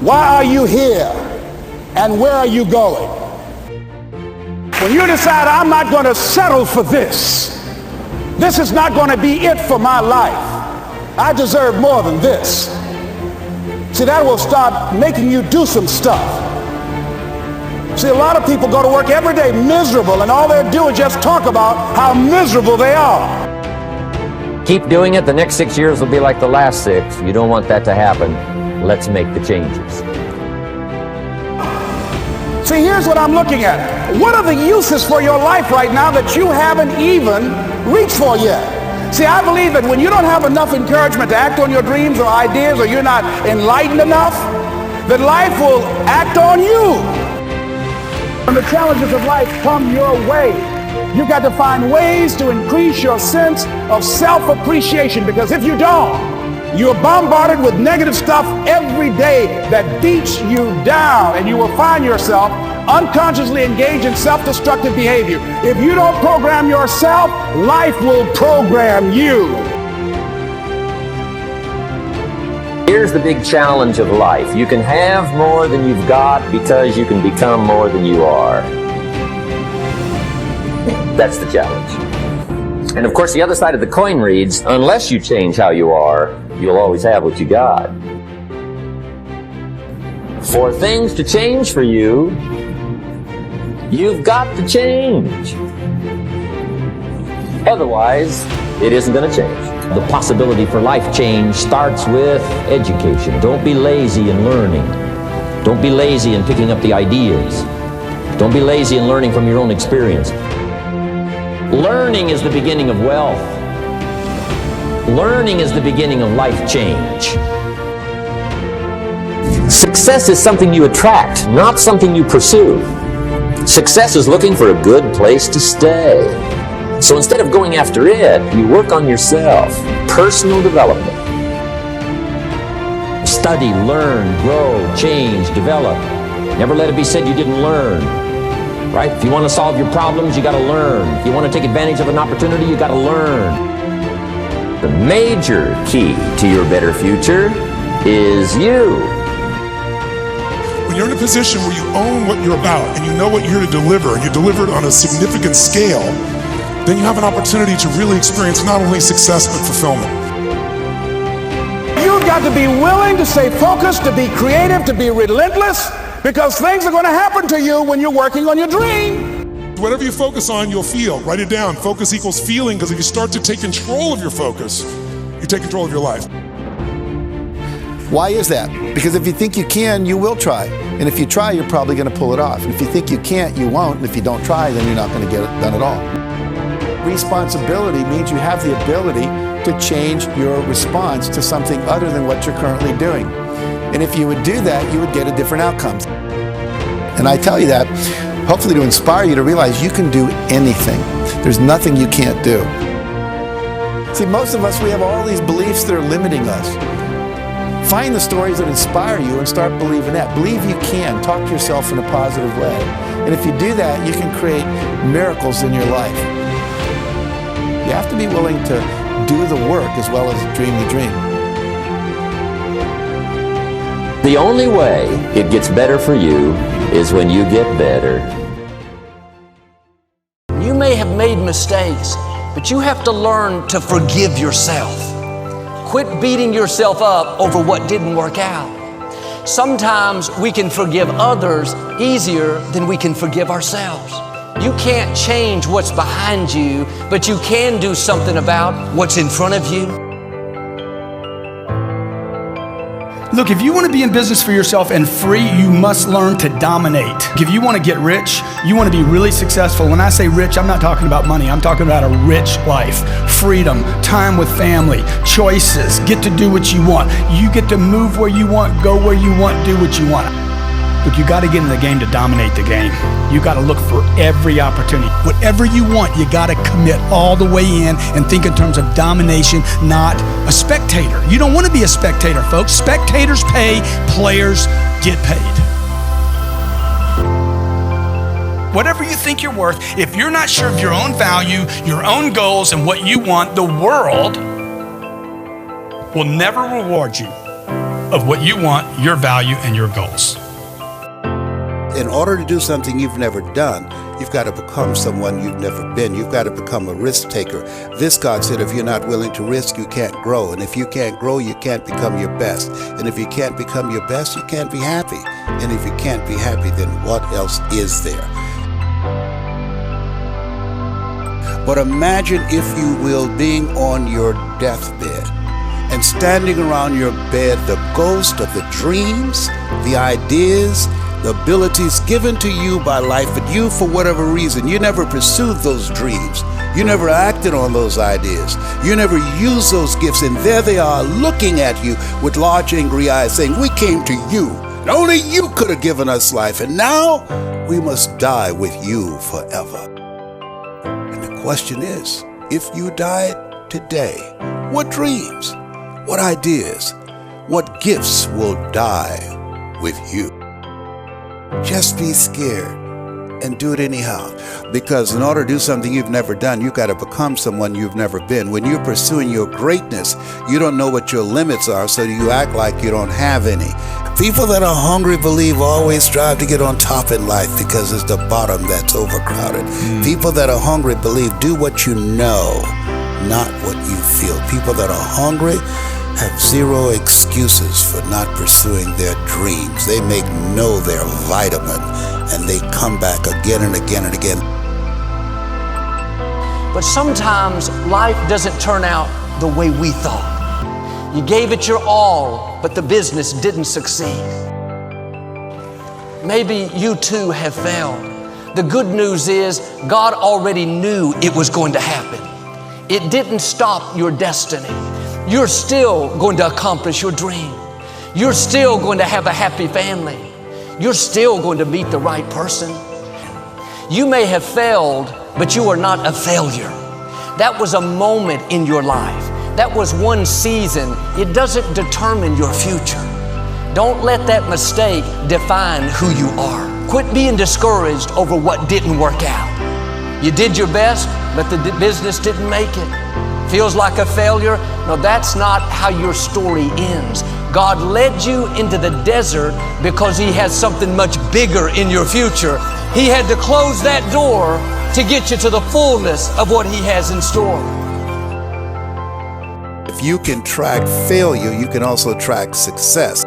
Why are you here? And where are you going? When you decide, I'm not going to settle for this. This is not going to be it for my life. I deserve more than this. See, that will start making you do some stuff. See, a lot of people go to work every day miserable, and all they do is just talk about how miserable they are. Keep doing it. The next 6 years will be like the last 6. You don't want that to happen. Let's make the changes. See, here's what I'm looking at. What are the uses for your life right now that you haven't even reached for yet? See, I believe that when you don't have enough encouragement to act on your dreams or ideas, or you're not enlightened enough, that life will act on you. When the challenges of life come your way, you've got to find ways to increase your sense of self-appreciation, because if you don't, you're bombarded with negative stuff every day that beats you down, and you will find yourself unconsciously engaged in self-destructive behavior. If you don't program yourself, life will program you. Here's the big challenge of life. You can have more than you've got because you can become more than you are. That's the challenge. And of course, the other side of the coin reads, unless you change how you are, you'll always have what you got. For things to change for you, you've got to change. Otherwise, it isn't going to change. The possibility for life change starts with education. Don't be lazy in learning. Don't be lazy in picking up the ideas. Don't be lazy in learning from your own experience. Learning is the beginning of wealth. Learning is the beginning of life change. Success is something you attract, not something you pursue. Success is looking for a good place to stay. So instead of going after it, you work on yourself. Personal development. Study, learn, grow, change, develop. Never let it be said you didn't learn. Right? If you want to solve your problems, you got to learn. If you want to take advantage of an opportunity, you got to learn. The major key to your better future is you. When you're in a position where you own what you're about and you know what you're here to deliver, and you deliver it on a significant scale, then you have an opportunity to really experience not only success but fulfillment. You've got to be willing to stay focused, to be creative, to be relentless, because things are going to happen to you when you're working on your dream. Whatever you focus on, you'll feel. Write it down. Focus equals feeling, because if you start to take control of your focus, you take control of your life. Why is that? Because if you think you can, you will try. And if you try, you're probably going to pull it off. And if you think you can't, you won't. And if you don't try, then you're not going to get it done at all. Responsibility means you have the ability to change your response to something other than what you're currently doing. And if you would do that, you would get a different outcome. And I tell you that hopefully to inspire you to realize you can do anything. There's nothing you can't do. See, most of us, we have all these beliefs that are limiting us. Find the stories that inspire you and start believing that. Believe you can. Talk to yourself in a positive way. And if you do that, you can create miracles in your life. You have to be willing to do the work as well as dream the dream. The only way it gets better for you is when you get better. You may have made mistakes, but you have to learn to forgive yourself. Quit beating yourself up over what didn't work out. Sometimes we can forgive others easier than we can forgive ourselves. You can't change what's behind you, but you can do something about what's in front of you. Look, if you want to be in business for yourself and free, you must learn to dominate. If you want to get rich, you want to be really successful. When I say rich, I'm not talking about money. I'm talking about a rich life, freedom, time with family, choices, get to do what you want. You get to move where you want, go where you want, do what you want. Look, you got to get in the game to dominate the game. You got to look for every opportunity. Whatever you want, you got to commit all the way in and think in terms of domination, not a spectator. You don't want to be a spectator, folks. Spectators pay, players get paid. Whatever you think you're worth, if you're not sure of your own value, your own goals, and what you want, the world will never reward you. of what you want, your value, and your goals. In order to do something you've never done, you've got to become someone you've never been. You've got to become a risk taker. Viscott said, if you're not willing to risk, you can't grow. And if you can't grow, you can't become your best. And if you can't become your best, you can't be happy. And if you can't be happy, then what else is there? But imagine, if you will, being on your deathbed and standing around your bed, the ghost of the dreams, the ideas, the abilities given to you by life, but you, for whatever reason, you never pursued those dreams. You never acted on those ideas. You never used those gifts, and there they are looking at you with large angry eyes saying, we came to you, and only you could have given us life, and now we must die with you forever. And the question is, if you died today, what dreams, what ideas, what gifts will die with you? Just be scared and do it anyhow. Because in order to do something you've never done, you've got to become someone you've never been. When you're pursuing your greatness, you don't know what your limits are, so you act like you don't have any. People that are hungry, believe, always strive to get on top in life because it's the bottom that's overcrowded. People that are hungry, believe, do what you know, not what you feel. People that are hungry have zero excuses for not pursuing their dreams. They know their vitamin, and they come back again and again and again. But sometimes life doesn't turn out the way we thought. You gave it your all, but the business didn't succeed. Maybe you too have failed. The good news is God already knew it was going to happen. It didn't stop your destiny. You're still going to accomplish your dream. You're still going to have a happy family. You're still going to meet the right person. You may have failed, but you are not a failure. That was a moment in your life. That was one season. It doesn't determine your future. Don't let that mistake define who you are. Quit being discouraged over what didn't work out. You did your best, but the business didn't make it. Feels like a failure? No, that's not how your story ends. God led you into the desert because He has something much bigger in your future. He had to close that door to get you to the fullness of what He has in store. If you can track failure, you can also track success.